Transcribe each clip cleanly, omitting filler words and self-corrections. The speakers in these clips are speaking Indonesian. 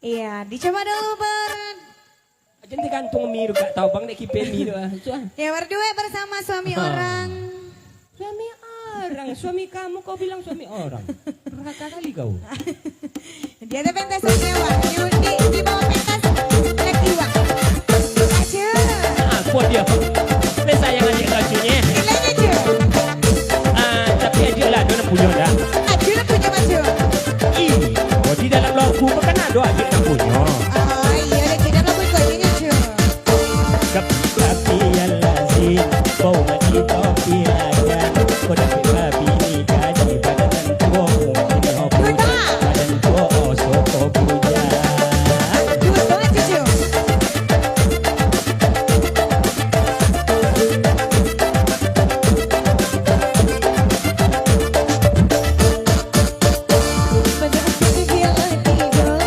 Iya, dicoba dulu Jadi gantung miru gak tahu bang nek kipe miru ah. Ya berdua bersama suami orang. Suami orang, suami kamu kau bilang suami orang. Rata kali kau. Dia ada pentas mewah. Di bawah pentas naik iwak. Aja. Kuat dia. Saya sayang aja kacunya. Nilainya aja. Tapi aja lah, dia punya dah. Aja lah punya maju. Ih, kau di dalam lagu kan ada aja yang punya. Oh iya, ada tidak lagu kuenya aja. Tapi yang lazim, bau mati topi aja. Kau dapat babi ni gaji badan tua mungkin hobi. Badan tua osok puja. Dua banget cucu. Pada waktu dia tidur,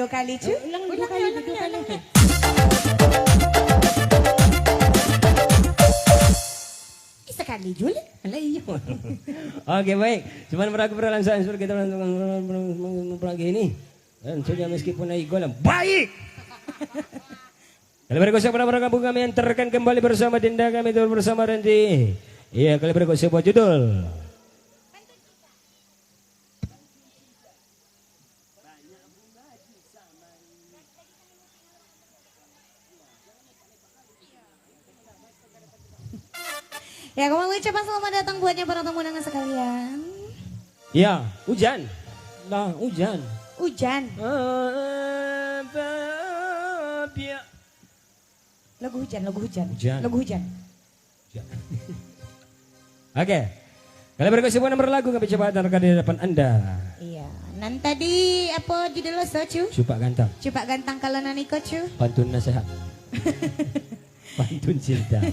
2 kali cu. Ulang 2 kali. Sekali Jul. Alah iya. Oke baik. Cuman meragu perlangsaan seperti kita lagi ini. Dan saja meskipun naik gol baik. Kali berikutnya pada bergabung kami antarkan kembali bersama Dinda kami itu bersama Randy. Iya kali berikutnya sebuah judul. Ya, kami mengucapkan selamat datang buatnya para tamu undangan sekalian. Ya, hujan. Nah, hujan. Hujan. Lagu hujan. Hujan. Lagu hujan. Oke. Kali berikut sebuah nomor lagu kami coba antarkan di depan Anda. Iya. Nan tadi apa judulnya cu? Cupak gantang. Coba gantang kalau naniko cu. Pantun nasihat. Pantun cinta.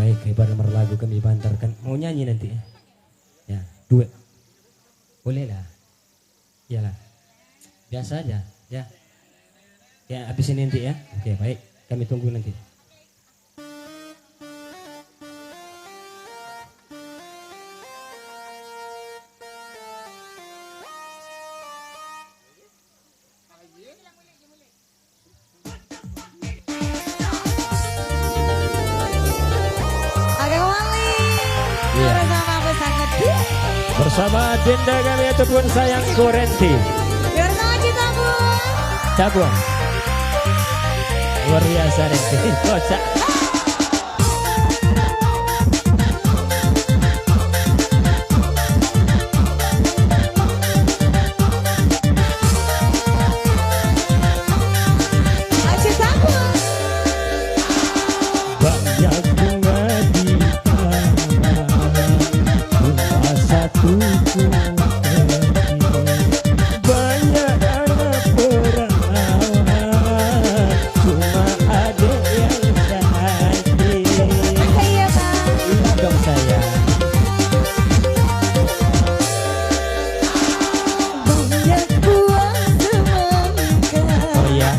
Baik, hebat nomor lagu kami bantarkan. Mau nyanyi nanti ya? Ya, duet. Boleh lah. Iyalah. Biasa aja, ya. Ya, habis ini nanti ya. Oke, baik. Kami tunggu nanti. Oke kembali. Iya. Bersama pesangon. Bersama Dinda kami ataupun sayang Korenti. Bersama Cinta Bu. Cabung. Luar biasa Renti. Kocak. Cinta Bu. Banyak bunga di taman, cuma satu pun banyak anak perawan, cuma ada yang cantik. Iya Bang. Iya dong sayang. Banyak buah semangka Oh ya,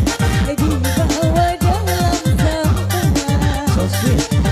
dibawa dalam sampah. so sweet.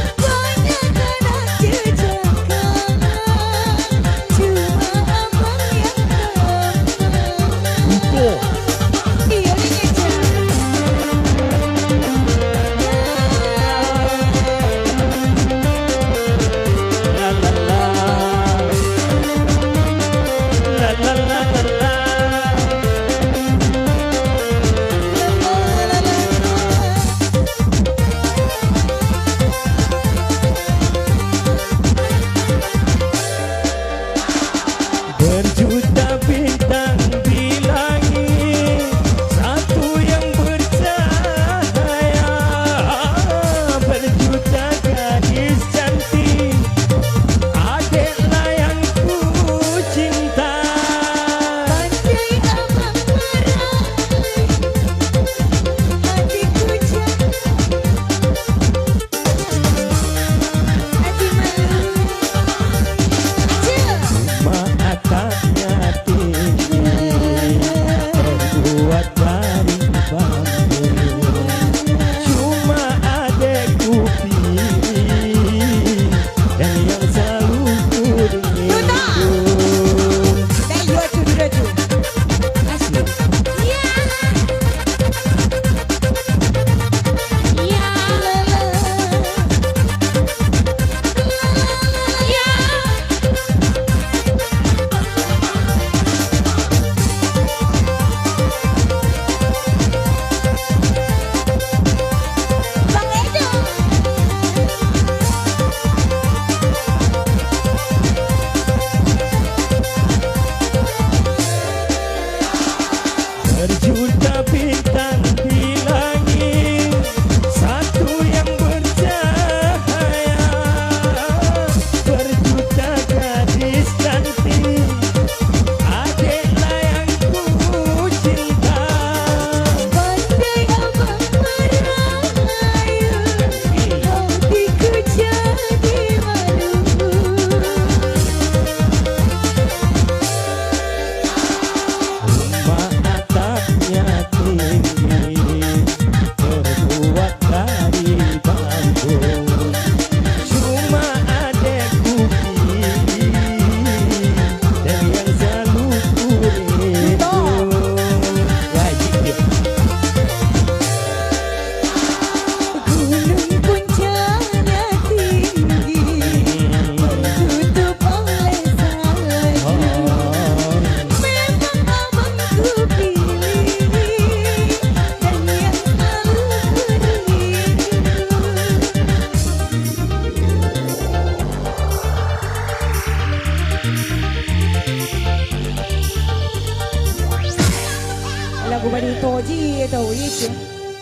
Baduto ji tau itu.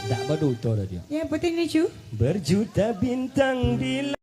Tak baduto dah dia. Yang penting lucu. Berjuta bintang di